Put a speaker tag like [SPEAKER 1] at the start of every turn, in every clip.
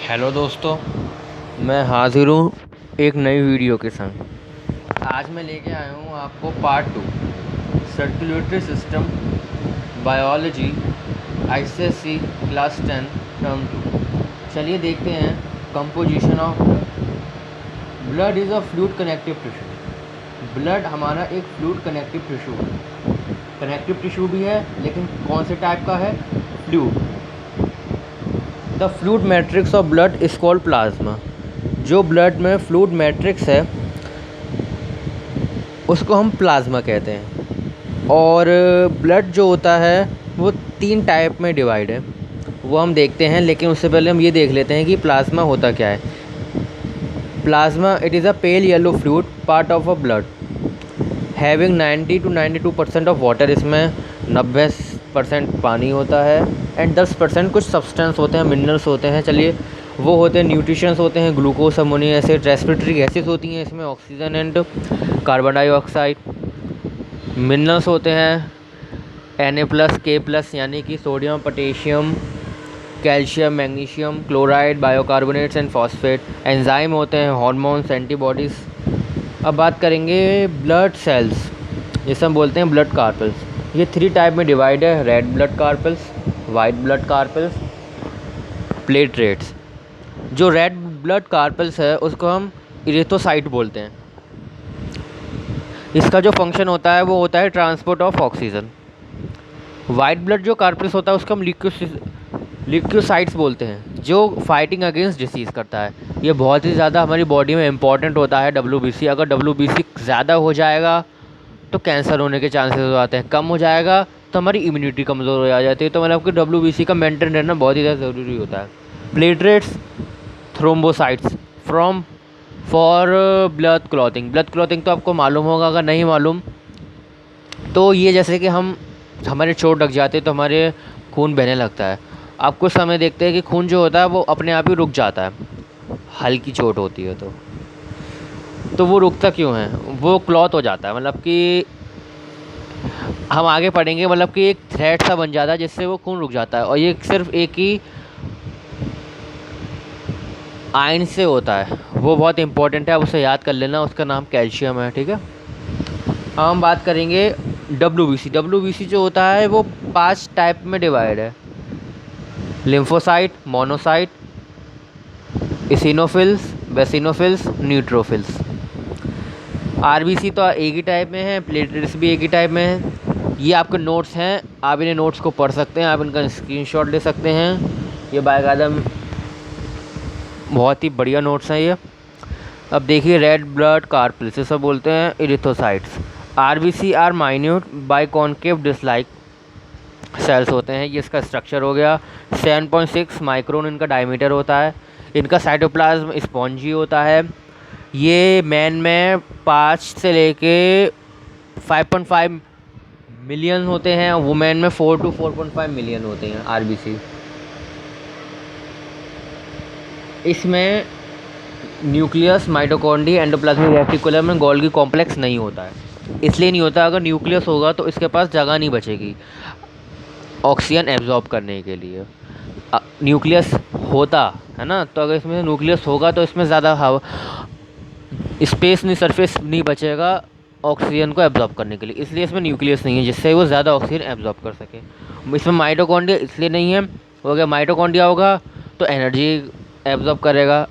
[SPEAKER 1] Hello दोस्तों, मैं हाजिर हूँ एक नई वीडियो के संग। आज मैं लेके आया हूँ आपको part 2 circulatory system biology ICSE class 10 term 2। चलिए देखते हैं composition of blood. Blood is a fluid connective tissue. Blood हमारा एक फ्लूइड कनेक्टिव टिश्यू है। कनेक्टिव टिश्यू भी है, लेकिन कौन से टाइप का है? Fluid. The fluid matrix of blood is called plasma. जो ब्लड में फ्लूइड मैट्रिक्स है उसको हम प्लाज्मा कहते हैं। और ब्लड जो होता है वो 3 टाइप में डिवाइड है, वो हम देखते हैं। लेकिन उससे पहले हम ये देख लेते हैं कि प्लाज्मा होता क्या है। Plasma it is a pale yellow fluid part of a blood having 90 to 92% of water. इसमें 90% पानी होता है एंड 10% कुछ सब्सटेंस होते हैं, मिनरल्स होते हैं। चलिए वो होते हैं न्यूट्रिशंस होते हैं, glucose, amino acid, respiratory gases होती हैं इसमें, oxygen and carbon dioxide. Minerals होते हैं Na+K+ यानी कि sodium, potassium, calcium, magnesium, chloride, bicarbonates and phosphate. Enzyme होते हैं, हार्मोन्स, एंटीबॉडीज़। अब बात करेंगे ब्लड सेल्स, जिसे हम बोलते हैं ब्लड कार्पल्स। ये 3 टाइप में डिवाइड है: red blood carpals, white blood carpals, platelets. जो रेड ब्लड कार्पल्स है उसको हम इरिथ्रोसाइट बोलते हैं। इसका जो फंक्शन होता है वो होता है transport of oxygen. White blood जो कार्पल्स होता है उसको हम लिक्योसाइट्स बोलते हैं, जो फाइटिंग अगेंस्ट डिसीज़ करता है। ये बहुत ही ज़्यादा हमारी बॉडी में इंपॉर्टेंट होता है। WBC, अगर WBC ज़्यादा हो जाएगा तो कैंसर होने के चांसेस हो जाते हैं, कम हो जाएगा तो हमारी इम्यूनिटी कमज़ोर हो जाती है। तो मतलब कि WBC का मेंटेन रहना बहुत ही ज़्यादा ज़रूरी होता है। Platelets, thrombocytes from for blood clotting. Blood clotting तो आपको मालूम होगा, अगर नहीं मालूम तो ये जैसे कि हमारे चोट लग जाते हैं तो हमारे खून बहने लगता है। आप कुछ समय देखते हैं कि खून जो होता है वो अपने आप ही रुक जाता है, हल्की चोट होती है तो वो रुकता क्यों है? वो क्लॉट हो जाता है, मतलब कि हम आगे पढ़ेंगे, मतलब कि एक थ्रेड सा बन जाता है जिससे वो खून रुक जाता है। और ये सिर्फ एक ही आयन से होता है, वो बहुत इंपॉर्टेंट है, आप उसे याद कर लेना, उसका नाम कैल्शियम है। ठीक है, हम बात करेंगे WBC जो होता है वो 5 टाइप में डिवाइड है: lymphocyte, monocyte, eosinophils, basophils, neutrophils. RBC तो एक ही टाइप में है, प्लेटलेट्स भी एक ही टाइप में है। ये आपके नोट्स हैं, आप इन्हें नोट्स को पढ़ सकते हैं, आप इनका स्क्रीनशॉट ले सकते हैं। ये बाकायदा बहुत ही बढ़िया नोट्स हैं ये। अब देखिए, रेड ब्लड कार्पल्स इसे बोलते हैं erythrocytes. RBC are minute biconcave disc like cells होते हैं। ये इसका स्ट्रक्चर हो गया। 7.6 माइक्रोन इनका डायमीटर होता है। इनका साइटोप्लाज्म स्पॉन्जी होता है। ये मैन में 5 से लेके 5.5 मिलियन होते हैं, वुमेन में 4 to 4.5 मिलियन होते हैं RBC। इसमें न्यूक्लियस, माइटोकॉन्ड्रिया, एंडोप्लाज्मिक रेटिकुलम में गोल्गी कॉम्प्लेक्स नहीं होता है। इसलिए नहीं होता, अगर न्यूक्लियस होगा तो इसके पास जगह नहीं बचेगी ऑक्सीजन एब्जॉर्ब करने के लिए। न्यूक्लियस होता है ना, तो अगर इसमें न्यूक्लियस होगा तो इसमें ज़्यादा हवा, स्पेस नहीं, सरफेस नहीं बचेगा ऑक्सीजन को एब्जॉर्ब करने के लिए। इसलिए इसमें न्यूक्लियस नहीं है जिससे वो ज़्यादा ऑक्सीजन एब्जॉर्ब कर सके। इसमें माइटोकॉन्ड्रिया इसलिए नहीं है, हो गया माइटोकॉन्ड्रिया होगा तो एनर्जी एब्जॉर्ब करेगा,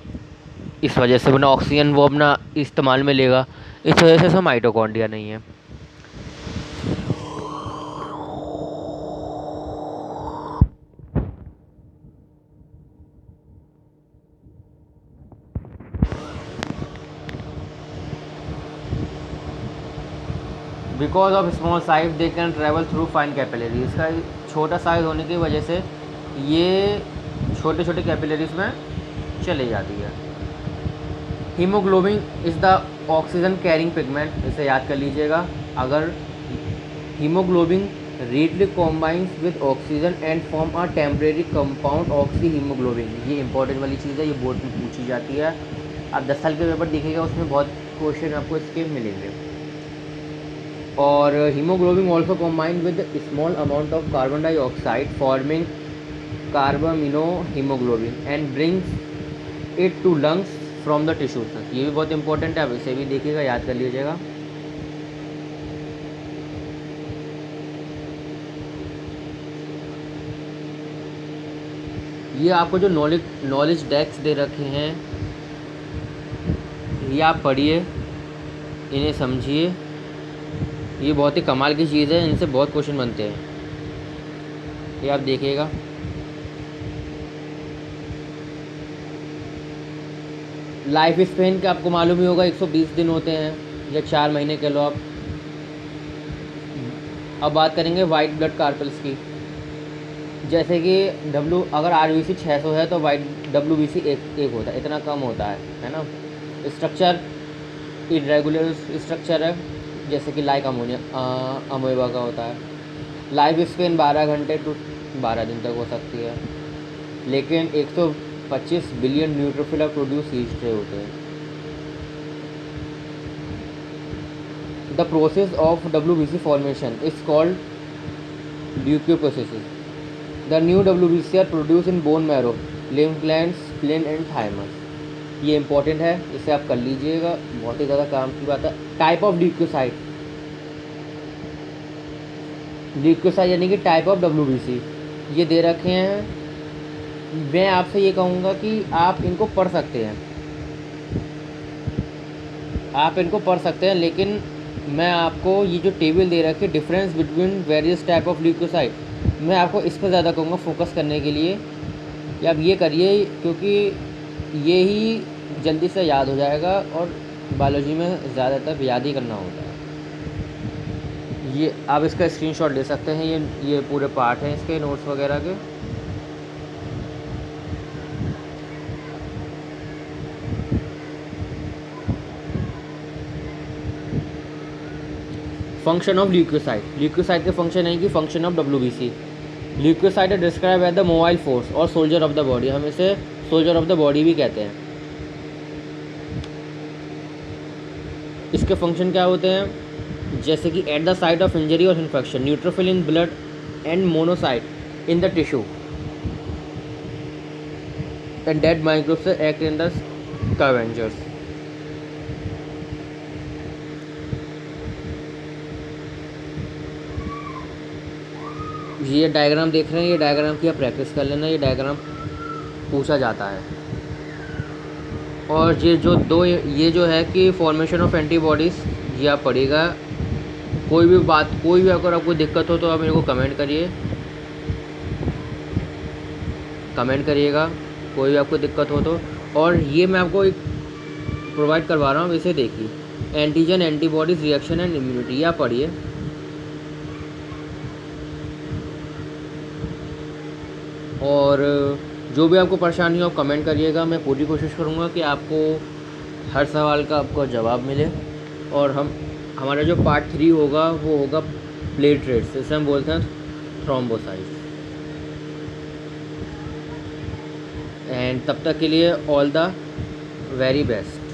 [SPEAKER 1] इस वजह से बिना ऑक्सीजन वो अपना इस्तेमाल में लेगा, इस वजह से इसमें माइटोकॉन्ड्रिया नहीं है। Because of small size they can travel through fine capillary. इसका छोटा साइज होने की वजह से ये छोटे छोटे कैपिलरीज में चले जाती है। Haemoglobin is the oxygen carrying pigment, इसे याद कर लीजिएगा। अगर haemoglobin readily combines with oxygen and form a temporary compound oxy haemoglobin. ये इंपॉर्टेंट वाली चीज़ है, ये बोर्ड में पूछी जाती है। आप 10 साल के पेपर दिखेगा उसमें बहुत क्वेश्चन आपको इसके मिलेंगे। और haemoglobin also combine with small amount of carbon dioxide forming carbamino haemoglobin and brings it to lungs from the tissues. ये भी बहुत इंपॉर्टेंट है, आप इसे भी देखिएगा, याद कर लीजिएगा। ये आपको जो नॉलेज डेस्क दे रखे हैं, ये आप पढ़िए, इन्हें समझिए। ये बहुत ही कमाल की चीज़ है, इनसे बहुत क्वेश्चन बनते हैं, ये आप देखिएगा। लाइफ स्पेन का आपको मालूम ही होगा 120 दिन होते हैं या 4 महीने के लो आप। अब बात करेंगे वाइट ब्लड कार्पल्स की। जैसे कि अगर RBC 600 है तो वाइट WBC एक होता है, इतना कम होता है ना। स्ट्रक्चर इरेगुलर स्ट्रक्चर है, जैसे कि लाइक अमोएबा का होता है। लाइफ स्पेन 12 घंटे टू 12 दिन तक हो सकती है, लेकिन 125 billion neutrophil produce each day होते हैं। The process of WBC formation is called leukopoiesis. The new WBC are produce in bone marrow, lymph glands, spleen and thymus. ये इंपॉर्टेंट है, इसे आप कर लीजिएगा, बहुत ही ज़्यादा काम की बात है। टाइप ऑफ ल्यूकोसाइट, ल्यूकोसाइट यानी कि टाइप ऑफ WBC ये दे रखे हैं। मैं आपसे ये कहूँगा कि आप इनको पढ़ सकते हैं, आप इनको पढ़ सकते हैं, लेकिन मैं आपको ये जो टेबल दे रखी है difference between various type of leucocyte, मैं आपको इस पर ज़्यादा कहूँगा फोकस करने के लिए कि आप ये करिए, क्योंकि ये ही जल्दी से याद हो जाएगा और बायोलॉजी में ज़्यादातर याद ही करना होता है। ये आप इसका स्क्रीनशॉट ले सकते हैं, ये पूरे पार्ट हैं इसके नोट्स वगैरह के। फंक्शन ऑफ ल्यूकोसाइट, ल्यूकोसाइट के फंक्शन है कि फंक्शन ऑफ WBC। ल्यूकोसाइट है describe as the mobile force और सोल्जर ऑफ द बॉडी, हम इसे सोल्जर ऑफ द बॉडी भी कहते हैं। इसके फंक्शन क्या होते हैं, जैसे कि at the site of injury और infection, neutrophil in blood and monocyte in the tissue and dead microbe से एक्ट इन द स्कैवेंजर्स। ये डायग्राम देख रहे हैं, ये डायग्राम की आप प्रैक्टिस कर लेना, ये डायग्राम पूछा जाता है। और ये जो है कि फॉर्मेशन ऑफ एंटीबॉडीज़, ये आप पढ़िएगा। कोई भी अगर आपको दिक्कत हो तो आप मेरे को कमेंट करिएगा, कोई भी आपको दिक्कत हो तो। और ये मैं आपको एक प्रोवाइड करवा रहा हूँ, इसे देखिए, antigen antibodies reaction and immunity, आप पढ़िए। और जो भी आपको परेशानी हो आप कमेंट करिएगा, मैं पूरी कोशिश करूँगा कि आपको हर सवाल का आपको जवाब मिले। और हमारा जो पार्ट 3 होगा वो होगा प्लेटलेट्स, इसे हम बोलते हैं थ्रोम्बोसाइट्स। एंड तब तक के लिए ऑल द वेरी बेस्ट।